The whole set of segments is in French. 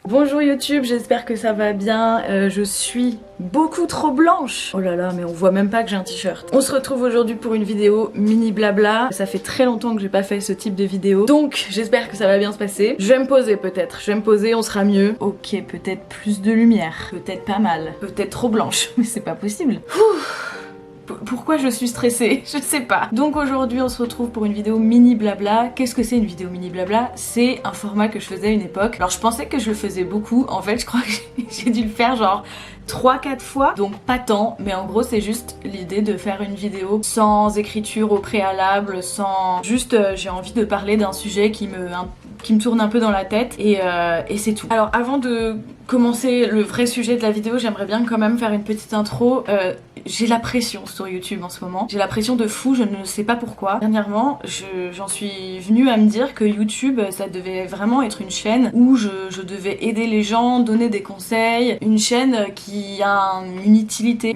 Bonjour YouTube, j'espère que ça va bien. Je suis beaucoup trop blanche. Oh là là, mais on voit même pas que j'ai un t-shirt. On se retrouve aujourd'hui pour une vidéo mini blabla. Ça fait très longtemps que j'ai pas fait ce type de vidéo. Donc j'espère que ça va bien se passer. Je vais me poser peut-être. Je vais me poser, on sera mieux. Ok, peut-être plus de lumière. Peut-être pas mal. Peut-être trop blanche. Mais c'est pas possible. Pourquoi je suis stressée? Je sais pas. Donc aujourd'hui on se retrouve pour une vidéo mini blabla. Qu'est-ce que c'est une vidéo mini blabla? C'est un format que je faisais à une époque. Alors je pensais que je le faisais beaucoup. En fait je crois que j'ai dû le faire genre 3-4 fois. Donc pas tant. Mais en gros c'est juste l'idée de faire une vidéo sans écriture au préalable. Sans... Juste j'ai envie de parler d'un sujet qui me tourne un peu dans la tête et c'est tout. Alors avant de commencer le vrai sujet de la vidéo, j'aimerais bien quand même faire une petite intro. J'ai la pression sur YouTube en ce moment. J'ai la pression de fou, je ne sais pas pourquoi. Dernièrement, j'en suis venue à me dire que YouTube, ça devait vraiment être une chaîne où je devais aider les gens, donner des conseils. Une chaîne qui a une utilité.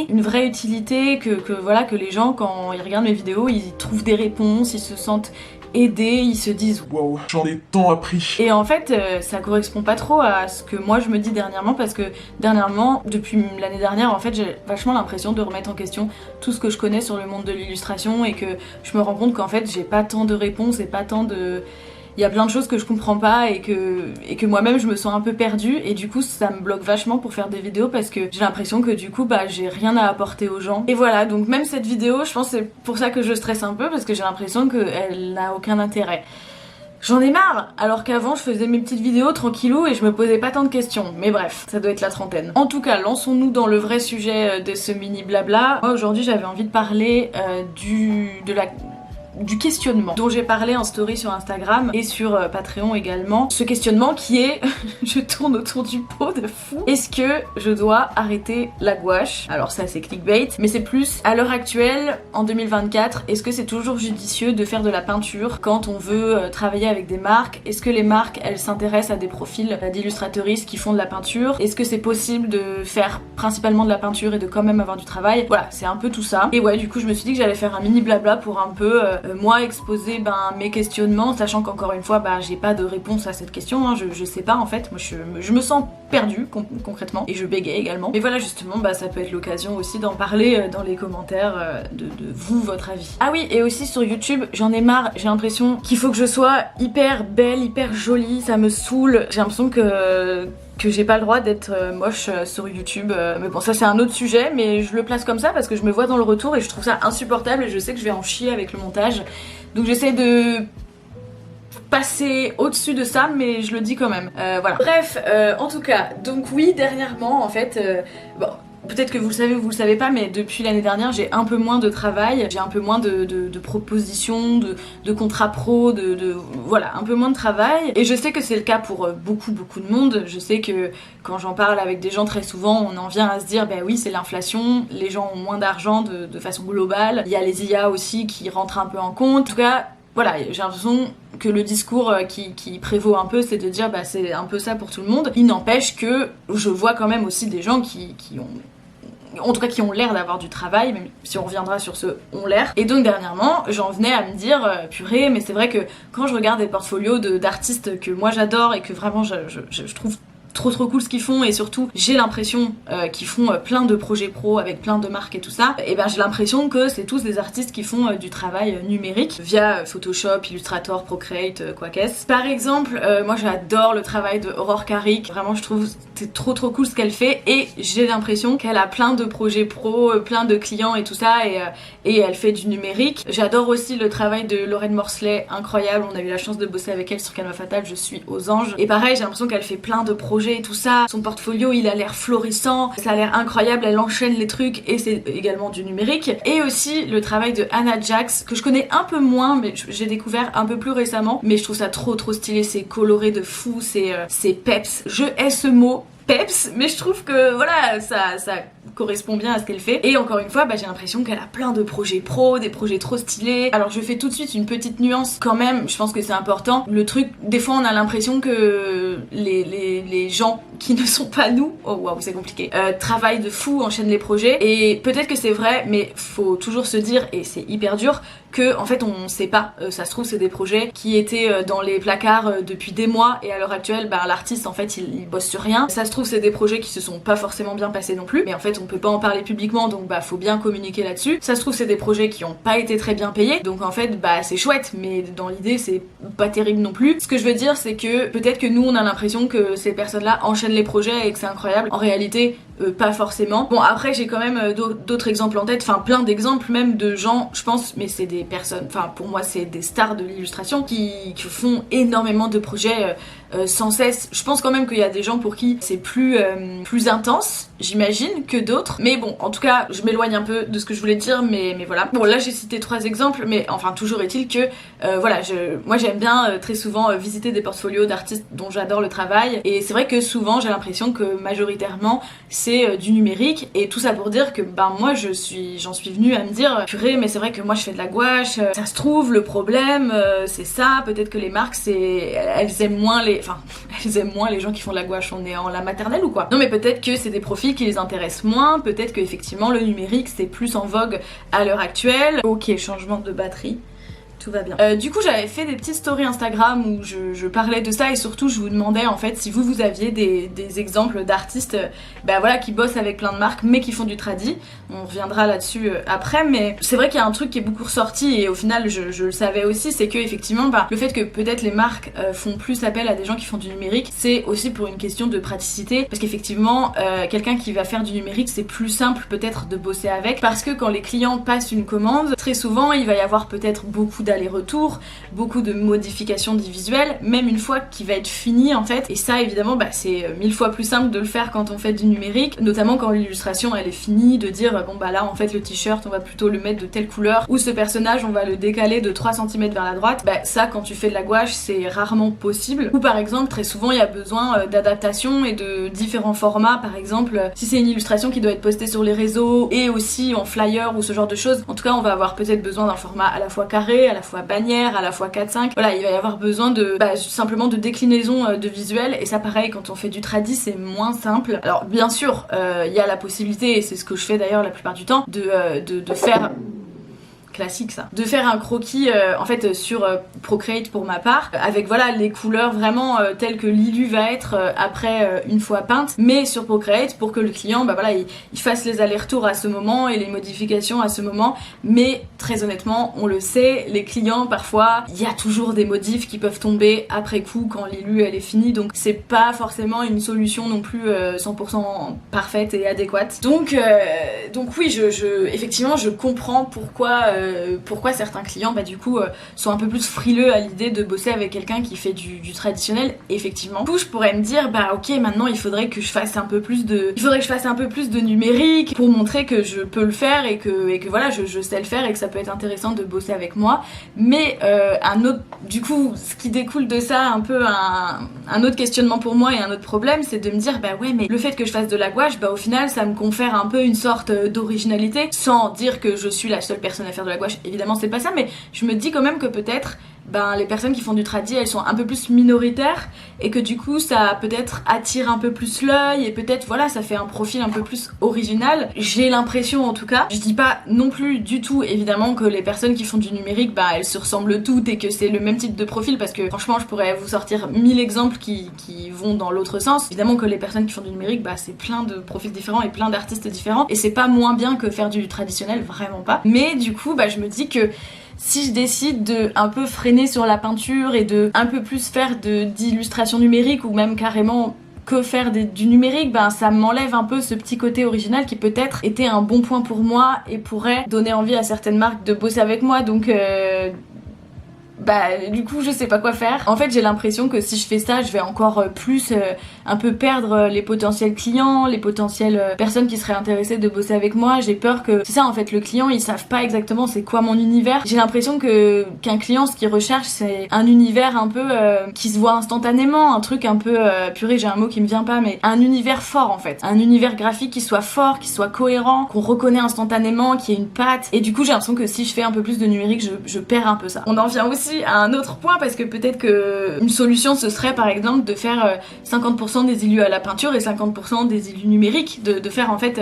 Une vraie utilité, que les gens, quand ils regardent mes vidéos, ils trouvent des réponses, ils se sentent aidés, ils se disent waouh, j'en ai tant appris. Et en fait ça correspond pas trop à ce que moi je me dis dernièrement, parce que dernièrement, depuis l'année dernière en fait, j'ai vachement l'impression de remettre en question tout ce que je connais sur le monde de l'illustration et que je me rends compte qu'en fait j'ai pas tant de réponses et pas tant de... Il y a plein de choses que je comprends pas et que moi-même je me sens un peu perdue, et du coup ça me bloque vachement pour faire des vidéos parce que j'ai l'impression que du coup j'ai rien à apporter aux gens. Et voilà, donc même cette vidéo, je pense que c'est pour ça que je stresse un peu, parce que j'ai l'impression qu'elle n'a aucun intérêt. J'en ai marre, alors qu'avant je faisais mes petites vidéos tranquillou et je me posais pas tant de questions. Mais bref, ça doit être la trentaine. En tout cas, lançons-nous dans le vrai sujet de ce mini blabla. Moi aujourd'hui j'avais envie de parler du questionnement dont j'ai parlé en story sur Instagram et sur Patreon également. Ce questionnement qui est, je tourne autour du pot de fou. Est-ce que je dois arrêter la gouache? Alors ça c'est clickbait, mais c'est plus à l'heure actuelle, en 2024, est-ce que c'est toujours judicieux de faire de la peinture quand on veut travailler avec des marques? Est-ce que les marques, elles s'intéressent à des profils d'illustratrices qui font de la peinture? Est-ce que c'est possible de faire principalement de la peinture et de quand même avoir du travail? Voilà, c'est un peu tout ça. Et ouais, du coup je me suis dit que j'allais faire un mini blabla pour un peu moi exposer mes questionnements, sachant qu'encore une fois j'ai pas de réponse à cette question, hein. Je sais pas en fait, moi je me sens perdue concrètement, et je bégaye également. Mais voilà, justement ça peut être l'occasion aussi d'en parler dans les commentaires de vous, votre avis. Ah oui, et aussi sur YouTube, j'en ai marre, j'ai l'impression qu'il faut que je sois hyper belle, hyper jolie, ça me saoule. J'ai l'impression que j'ai pas le droit d'être moche sur YouTube. Mais bon, ça c'est un autre sujet, mais je le place comme ça parce que je me vois dans le retour et je trouve ça insupportable et je sais que je vais en chier avec le montage. Donc j'essaie de passer au-dessus de ça, mais je le dis quand même. Voilà. Bref, en tout cas, donc oui, dernièrement en fait, bon... Peut-être que vous le savez ou vous le savez pas, mais depuis l'année dernière j'ai un peu moins de travail, j'ai un peu moins de propositions, de contrats pro, voilà, un peu moins de travail. Et je sais que c'est le cas pour beaucoup de monde. Je sais que quand j'en parle avec des gens très souvent, on en vient à se dire oui, c'est l'inflation, les gens ont moins d'argent de façon globale. Il y a les IA aussi qui rentrent un peu en compte. En tout cas, voilà, j'ai l'impression que le discours qui prévaut un peu, c'est de dire c'est un peu ça pour tout le monde. Il n'empêche que je vois quand même aussi des gens qui ont... En tout cas qui ont l'air d'avoir du travail, même si on reviendra sur ce ont l'air. Et donc dernièrement, j'en venais à me dire, purée, mais c'est vrai que quand je regarde des portfolios d'artistes que moi j'adore et que vraiment je trouve trop cool ce qu'ils font, et surtout j'ai l'impression qu'ils font plein de projets pro avec plein de marques et tout ça, et j'ai l'impression que c'est tous des artistes qui font du travail numérique via Photoshop, Illustrator, Procreate, quoi qu'est-ce. Par exemple, moi j'adore le travail de Aurore Carrick, vraiment je trouve c'est trop cool ce qu'elle fait, et j'ai l'impression qu'elle a plein de projets pro, plein de clients et tout ça, et elle fait du numérique. J'adore aussi le travail de Lorraine Morsley, incroyable, on a eu la chance de bosser avec elle sur Canva Fatal, je suis aux anges, et pareil j'ai l'impression qu'elle fait plein de projets et tout ça, son portfolio il a l'air florissant, ça a l'air incroyable, elle enchaîne les trucs, et c'est également du numérique. Et aussi le travail de Anna Jax, que je connais un peu moins, mais j'ai découvert un peu plus récemment, mais je trouve ça trop stylé, c'est coloré de fou, c'est peps, je hais ce mot, peps, mais je trouve que voilà, ça correspond bien à ce qu'elle fait. Et encore une fois, j'ai l'impression qu'elle a plein de projets pro, des projets trop stylés. Alors je fais tout de suite une petite nuance quand même, je pense que c'est important. Le truc, des fois on a l'impression que les gens qui ne sont pas nous, oh waouh c'est compliqué, travaillent de fou, enchaînent les projets, et peut-être que c'est vrai, mais faut toujours se dire, et c'est hyper dur, que en fait on sait pas, ça se trouve c'est des projets qui étaient dans les placards depuis des mois, et à l'heure actuelle bah, l'artiste en fait il bosse sur rien, ça se trouve c'est des projets qui se sont pas forcément bien passés non plus, mais en fait on peut pas en parler publiquement, donc bah faut bien communiquer là-dessus, ça se trouve c'est des projets qui ont pas été très bien payés, donc en fait bah c'est chouette, mais dans l'idée c'est pas terrible non plus. Ce que je veux dire c'est que peut-être que nous on a l'impression que ces personnes là enchaînent les projets et que c'est incroyable, en réalité pas forcément. Bon après j'ai quand même d'autres exemples en tête, enfin plein d'exemples même de gens, je pense, mais c'est des personnes, enfin pour moi c'est des stars de l'illustration qui font énormément de projets sans cesse. Je pense quand même qu'il y a des gens pour qui c'est plus intense, j'imagine, que d'autres, mais bon en tout cas je m'éloigne un peu de ce que je voulais dire, mais voilà. Bon là j'ai cité 3 exemples, mais enfin toujours est-il que voilà, moi j'aime bien très souvent visiter des portfolios d'artistes dont j'adore le travail, et c'est vrai que souvent j'ai l'impression que majoritairement c'est du numérique, et tout ça pour dire que ben moi j'en suis venue à me dire purée mais c'est vrai que moi je fais de la gouache, ça se trouve le problème c'est ça, peut-être que les marques elles aiment moins les gens qui font de la gouache, on est en la maternelle ou quoi. Non mais peut-être que c'est des profils qui les intéressent moins, peut-être que effectivement le numérique c'est plus en vogue à l'heure actuelle. Ok, changement de batterie. Tout va bien. Du coup j'avais fait des petites stories Instagram où je parlais de ça, et surtout je vous demandais en fait si vous aviez des exemples d'artistes bah voilà, qui bossent avec plein de marques mais qui font du tradi. On reviendra là-dessus après, mais c'est vrai qu'il y a un truc qui est beaucoup ressorti, et au final je le savais aussi, c'est que effectivement bah, le fait que peut-être les marques font plus appel à des gens qui font du numérique, c'est aussi pour une question de praticité, parce qu'effectivement quelqu'un qui va faire du numérique c'est plus simple peut-être de bosser avec, parce que quand les clients passent une commande, très souvent il va y avoir peut-être beaucoup d'allers-retours, beaucoup de modifications du visuel, même une fois qu'il va être fini en fait, et ça évidemment bah, c'est 1000 fois plus simple de le faire quand on fait du numérique, notamment quand l'illustration elle est finie, de dire bon bah là en fait le t-shirt on va plutôt le mettre de telle couleur, ou ce personnage on va le décaler de 3 cm vers la droite, bah ça quand tu fais de la gouache c'est rarement possible, ou par exemple très souvent il y a besoin d'adaptation et de différents formats, par exemple si c'est une illustration qui doit être postée sur les réseaux et aussi en flyer ou ce genre de choses, en tout cas on va avoir peut-être besoin d'un format à la fois carré, à la fois bannière, à la fois 4-5, voilà il va y avoir besoin de simplement de déclinaison de visuel, et ça pareil quand on fait du tradi c'est moins simple. Alors bien sûr il y a la possibilité, et c'est ce que je fais d'ailleurs la plupart du temps, de faire classique ça, de faire un croquis en fait sur Procreate pour ma part, avec voilà les couleurs vraiment telles que l'illu va être après une fois peinte, mais sur Procreate pour que le client bah voilà il fasse les allers-retours à ce moment et les modifications à ce moment. Mais très honnêtement on le sait, les clients parfois il y a toujours des modifs qui peuvent tomber après coup quand l'illu elle est finie, donc c'est pas forcément une solution non plus 100% parfaite et adéquate. Donc oui effectivement je comprends pourquoi certains clients bah du coup sont un peu plus frileux à l'idée de bosser avec quelqu'un qui fait du traditionnel. Et effectivement du coup je pourrais me dire bah ok maintenant il faudrait que je fasse un peu plus de numérique pour montrer que je peux le faire et que voilà je sais le faire et que ça peut être intéressant de bosser avec moi. Mais un autre, du coup ce qui découle de ça un peu un autre questionnement pour moi et un autre problème, c'est de me dire bah ouais mais le fait que je fasse de la gouache, bah au final ça me confère un peu une sorte d'originalité, sans dire que je suis la seule personne à faire de la gouache, évidemment c'est pas ça, mais je me dis quand même que peut-être les personnes qui font du tradi elles sont un peu plus minoritaires, et que du coup ça peut-être attire un peu plus l'œil, et peut-être voilà ça fait un profil un peu plus original, j'ai l'impression en tout cas. Je dis pas non plus du tout évidemment que les personnes qui font du numérique elles se ressemblent toutes et que c'est le même type de profil, parce que franchement je pourrais vous sortir 1000 exemples qui vont dans l'autre sens. Évidemment que les personnes qui font du numérique c'est plein de profils différents et plein d'artistes différents, et c'est pas moins bien que faire du traditionnel, vraiment pas. Mais du coup je me dis que si je décide de un peu freiner sur la peinture et de un peu plus faire d'illustration numérique, ou même carrément que faire du numérique, ça m'enlève un peu ce petit côté original qui peut-être était un bon point pour moi et pourrait donner envie à certaines marques de bosser avec moi. Donc du coup je sais pas quoi faire. En fait j'ai l'impression que si je fais ça je vais encore plus un peu perdre les potentiels clients, les potentielles personnes qui seraient intéressées de bosser avec moi. J'ai peur que c'est ça en fait, le client ils savent pas exactement c'est quoi mon univers. J'ai l'impression qu'un client ce qu'il recherche c'est un univers un peu qui se voit instantanément, un truc un peu purée j'ai un mot qui me vient pas, mais un univers fort en fait, un univers graphique qui soit fort, qui soit cohérent, qu'on reconnaît instantanément, qui ait une patte. Et du coup j'ai l'impression que si je fais un peu plus de numérique je perds un peu ça. On en vient aussi aussi à un autre point parce que peut-être que une solution ce serait par exemple de faire 50% des illus à la peinture et 50% des illus numériques, de faire en fait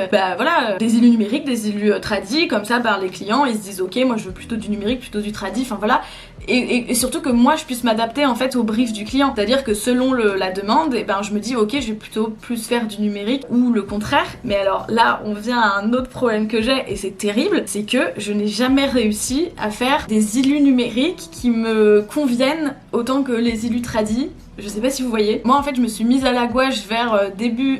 des illus numériques, des illus tradis, comme ça les clients ils se disent ok moi je veux plutôt du numérique, plutôt du tradi, enfin voilà. Et surtout que moi je puisse m'adapter en fait au brief du client, c'est-à-dire que selon la demande, et je me dis ok je vais plutôt plus faire du numérique ou le contraire. Mais alors là on vient à un autre problème que j'ai et c'est terrible, c'est que je n'ai jamais réussi à faire des illus numériques qui me conviennent autant que les illus tradis. Je sais pas si vous voyez. Moi en fait je me suis mise à la gouache vers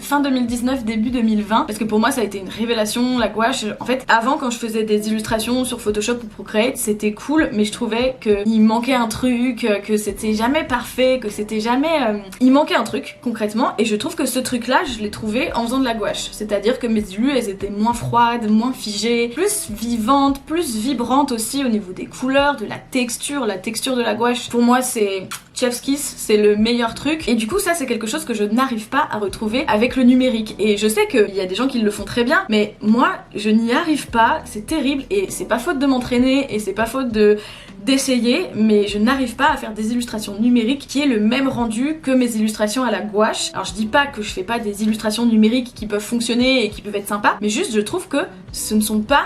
fin 2019, début 2020 parce que pour moi ça a été une révélation la gouache. En fait avant quand je faisais des illustrations sur Photoshop ou Procreate c'était cool mais je trouvais qu'il manquait un truc, que c'était jamais parfait, que c'était jamais... Il manquait un truc concrètement et je trouve que ce truc là je l'ai trouvé en faisant de la gouache. C'est-à-dire que mes illus elles étaient moins froides, moins figées, plus vivantes, plus vibrantes aussi au niveau des couleurs, de la texture de la gouache. Pour moi c'est... Chef's Kiss, c'est le meilleur truc et du coup ça c'est quelque chose que je n'arrive pas à retrouver avec le numérique et je sais qu'il y a des gens qui le font très bien mais moi je n'y arrive pas, c'est terrible et c'est pas faute de m'entraîner et c'est pas faute d'essayer mais je n'arrive pas à faire des illustrations numériques qui aient le même rendu que mes illustrations à la gouache. Alors je dis pas que je fais pas des illustrations numériques qui peuvent fonctionner et qui peuvent être sympas mais juste je trouve que ce ne sont pas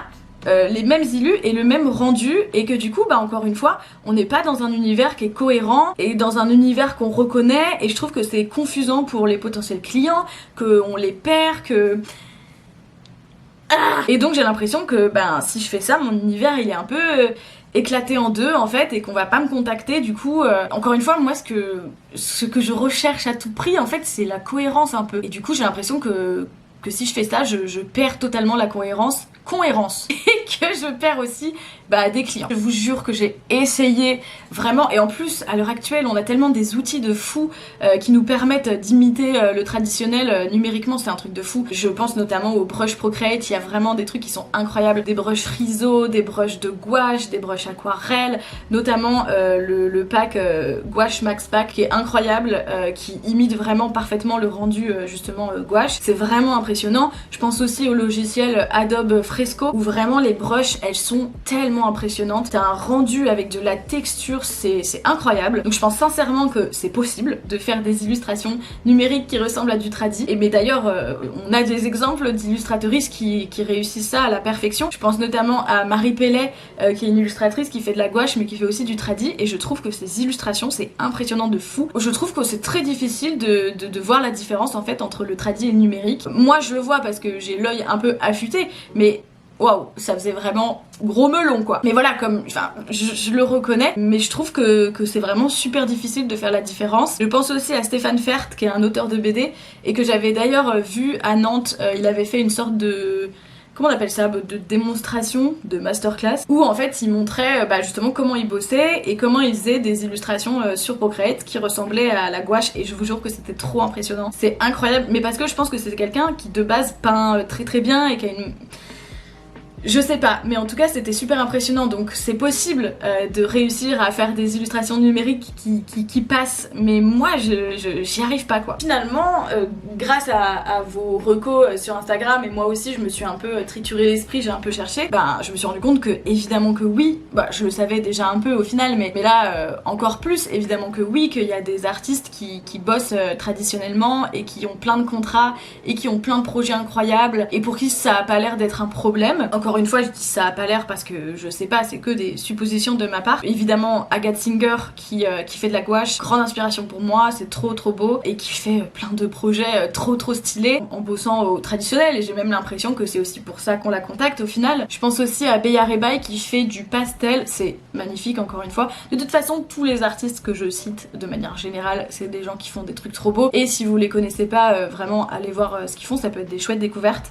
les mêmes illus et le même rendu et que du coup encore une fois on n'est pas dans un univers qui est cohérent et dans un univers qu'on reconnaît et je trouve que c'est confusant pour les potentiels clients, qu'on les perd, et donc j'ai l'impression que si je fais ça mon univers il est un peu éclaté en deux en fait et qu'on va pas me contacter du coup encore une fois moi ce que je recherche à tout prix en fait c'est la cohérence un peu et du coup j'ai l'impression que si je fais ça je perds totalement la cohérence et que je perds aussi des clients. Je vous jure que j'ai essayé vraiment et en plus à l'heure actuelle on a tellement des outils de fou qui nous permettent d'imiter le traditionnel numériquement, c'est un truc de fou. Je pense notamment aux brushes Procreate, il y a vraiment des trucs qui sont incroyables, des brushes Riso, des brushes de gouache, des brushes aquarelle, notamment le pack gouache Max Pack qui est incroyable, qui imite vraiment parfaitement le rendu justement gouache, c'est vraiment impressionnant. Je pense aussi au logiciel Adobe Fresco où vraiment les brushes elles sont tellement impressionnantes, t'as un rendu avec de la texture, c'est incroyable. Donc je pense sincèrement que c'est possible de faire des illustrations numériques qui ressemblent à du tradi et mais d'ailleurs on a des exemples d'illustratrices qui réussissent ça à la perfection. Je pense notamment à Marie Pellet qui est une illustratrice qui fait de la gouache mais qui fait aussi du tradi et je trouve que ses illustrations c'est impressionnant de fou. Je trouve que c'est très difficile de voir la différence en fait entre le tradi et le numérique. Moi je le vois parce que j'ai l'œil un peu affûté mais waouh, ça faisait vraiment gros melon quoi. Mais voilà, je le reconnais, mais je trouve que c'est vraiment super difficile de faire la différence. Je pense aussi à Stéphane Fert, qui est un auteur de BD, et que j'avais d'ailleurs vu à Nantes, il avait fait une sorte de... Comment on appelle ça, de démonstration, de masterclass, où en fait il montrait justement comment il bossait et comment il faisait des illustrations sur Procreate qui ressemblaient à la gouache et je vous jure que c'était trop impressionnant. C'est incroyable, mais parce que je pense que c'est quelqu'un qui de base peint très très bien et qui a une... Je sais pas, mais en tout cas c'était super impressionnant donc c'est possible de réussir à faire des illustrations numériques qui passent mais moi j'y arrive pas quoi. Finalement grâce à vos recos sur Instagram et moi aussi je me suis un peu trituré l'esprit, j'ai un peu cherché, je me suis rendu compte que évidemment que oui, je le savais déjà un peu au final mais là encore plus évidemment que oui, qu'il y a des artistes qui bossent traditionnellement et qui ont plein de contrats et qui ont plein de projets incroyables et pour qui ça a pas l'air d'être un problème. Encore une fois je dis ça a pas l'air parce que je sais pas, c'est que des suppositions de ma part. Évidemment Agathe Singer qui fait de la gouache, grande inspiration pour moi, c'est trop beau et qui fait plein de projets trop stylés en bossant au traditionnel et j'ai même l'impression que c'est aussi pour ça qu'on la contacte au final. Je pense aussi à Beya Rebaï qui fait du pastel, c'est magnifique encore une fois. De toute façon tous les artistes que je cite de manière générale c'est des gens qui font des trucs trop beaux et si vous les connaissez pas vraiment allez voir ce qu'ils font, ça peut être des chouettes découvertes.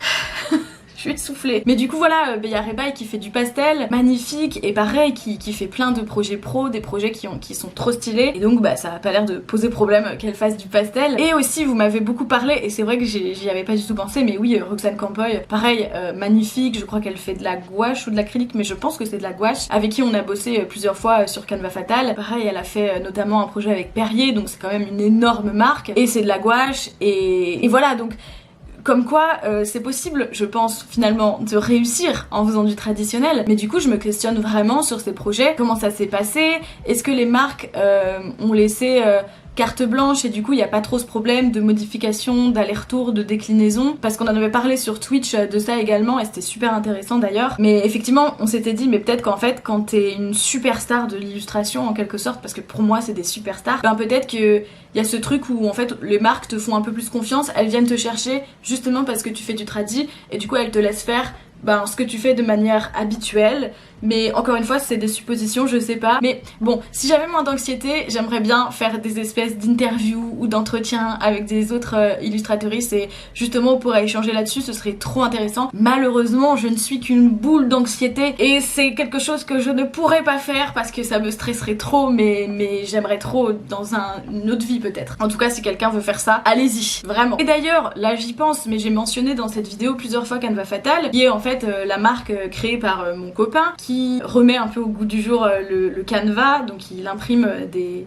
Je suis essoufflée. Mais du coup voilà, Beya Rebaï qui fait du pastel, magnifique, et pareil, qui fait plein de projets pro, des projets qui sont trop stylés, et donc ça a pas l'air de poser problème qu'elle fasse du pastel. Et aussi vous m'avez beaucoup parlé, et c'est vrai que j'y avais pas du tout pensé, mais oui, Roxane Campoy, pareil, magnifique, je crois qu'elle fait de la gouache ou de l'acrylique, mais je pense que c'est de la gouache, avec qui on a bossé plusieurs fois sur Canva Fatal. Pareil, elle a fait notamment un projet avec Perrier, donc c'est quand même une énorme marque, et c'est de la gouache, et voilà, donc Comme quoi c'est possible, je pense finalement, de réussir en faisant du traditionnel. Mais du coup je me questionne vraiment sur ces projets, comment ça s'est passé, est-ce que les marques ont laissé carte blanche et du coup il n'y a pas trop ce problème de modification, d'aller-retour, de déclinaison, parce qu'on en avait parlé sur Twitch de ça également et c'était super intéressant d'ailleurs. Mais effectivement on s'était dit mais peut-être qu'en fait quand t'es une superstar de l'illustration en quelque sorte, parce que pour moi c'est des superstars, ben peut-être que il y a ce truc où en fait les marques te font un peu plus confiance, elles viennent te chercher justement parce que tu fais du tradi et du coup elles te laissent faire ce que tu fais de manière habituelle. Mais encore une fois c'est des suppositions, je sais pas. Mais bon, si j'avais moins d'anxiété, j'aimerais bien faire des espèces d'interviews ou d'entretiens avec des autres illustratrices et justement on pourrait échanger là-dessus, ce serait trop intéressant. Malheureusement je ne suis qu'une boule d'anxiété et c'est quelque chose que je ne pourrais pas faire parce que ça me stresserait trop, mais j'aimerais trop dans une autre vie peut-être. En tout cas si quelqu'un veut faire ça, allez-y, vraiment. Et d'ailleurs là j'y pense, mais j'ai mentionné dans cette vidéo plusieurs fois Canva Fatal, qui est en fait la marque créée par mon copain, qui remet un peu au goût du jour le Canva. Donc il imprime des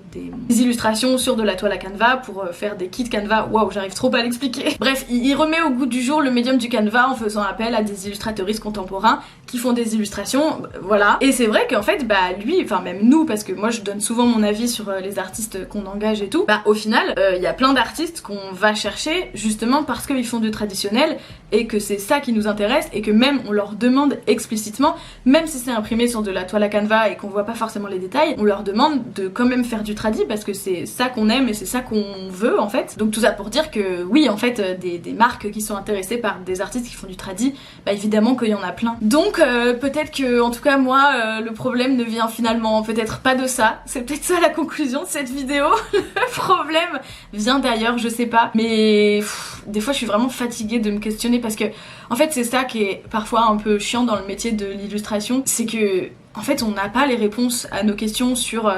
illustrations sur de la toile à Canva pour faire des kits Canva. Waouh, j'arrive trop pas à l'expliquer. Bref, il remet au goût du jour le médium du Canva en faisant appel à des illustrateuristes contemporains qui font des illustrations, voilà. Et c'est vrai qu'en fait, lui, enfin même nous, parce que moi je donne souvent mon avis sur les artistes qu'on engage et tout, au final, il y a plein d'artistes qu'on va chercher justement parce qu'ils font du traditionnel et que c'est ça qui nous intéresse et que même on leur demande explicitement, même si c'est imprimé sur de la toile à Canva et qu'on voit pas forcément les détails, on leur demande de quand même faire du tradi parce que c'est ça qu'on aime et c'est ça qu'on veut en fait. Donc tout ça pour dire que oui, en fait, des marques qui sont intéressées par des artistes qui font du tradi, évidemment qu'il y en a plein. Donc peut-être que, en tout cas moi, le problème ne vient finalement peut-être pas de ça. C'est peut-être ça la conclusion de cette vidéo. Le problème vient d'ailleurs, je sais pas. Mais des fois je suis vraiment fatiguée de me questionner parce que en fait c'est ça qui est parfois un peu chiant dans le métier de l'illustration, c'est que en fait on n'a pas les réponses à nos questions sur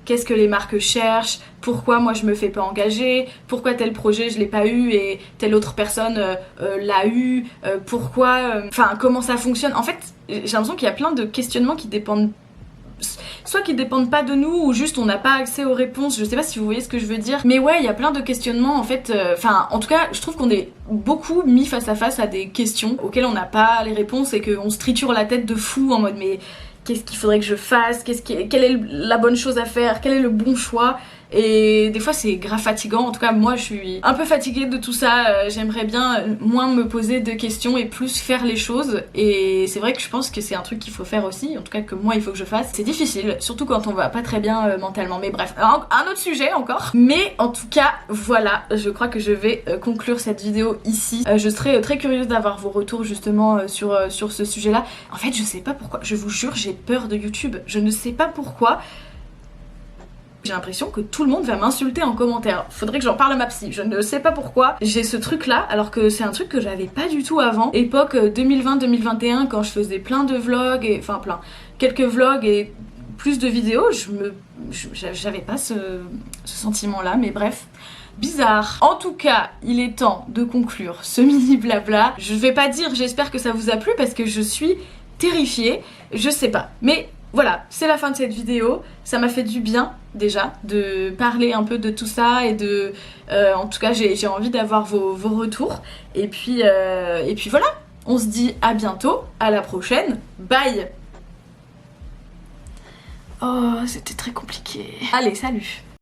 qu'est-ce que les marques cherchent, pourquoi moi je me fais pas engager, pourquoi tel projet je l'ai pas eu et telle autre personne l'a eu, pourquoi, comment ça fonctionne. En fait j'ai l'impression qu'il y a plein de questionnements qui dépendent soit qui dépendent pas de nous ou juste on n'a pas accès aux réponses, je sais pas si vous voyez ce que je veux dire. Mais ouais, il y a plein de questionnements en fait, en tout cas je trouve qu'on est beaucoup mis face à face à des questions auxquelles on n'a pas les réponses et qu'on se triture la tête de fou en mode mais qu'est-ce qu'il faudrait que je fasse, quelle est la bonne chose à faire, quel est le bon choix. Et des fois c'est grave fatigant, en tout cas moi je suis un peu fatiguée de tout ça, j'aimerais bien moins me poser de questions et plus faire les choses. Et c'est vrai que je pense que c'est un truc qu'il faut faire aussi, en tout cas que moi il faut que je fasse. C'est difficile, surtout quand on va pas très bien mentalement, mais bref, un autre sujet encore. Mais en tout cas voilà, je crois que je vais conclure cette vidéo ici. Je serais très curieuse d'avoir vos retours justement sur ce sujet là. En fait je sais pas pourquoi, je vous jure j'ai peur de YouTube, je ne sais pas pourquoi. J'ai l'impression que tout le monde va m'insulter en commentaire. Faudrait que j'en parle à ma psy. Je ne sais pas pourquoi j'ai ce truc là, alors que c'est un truc que j'avais pas du tout avant. Époque 2020-2021, quand je faisais plein de vlogs, et quelques vlogs et plus de vidéos, j'avais pas ce sentiment là, mais bref. Bizarre. En tout cas, il est temps de conclure ce mini blabla. Je vais pas dire j'espère que ça vous a plu parce que je suis terrifiée. Je sais pas. Mais voilà, c'est la fin de cette vidéo. Ça m'a fait du bien déjà de parler un peu de tout ça et de... en tout cas, j'ai envie d'avoir vos retours. Et puis voilà, on se dit à bientôt, à la prochaine. Bye. Oh, c'était très compliqué. Allez, salut.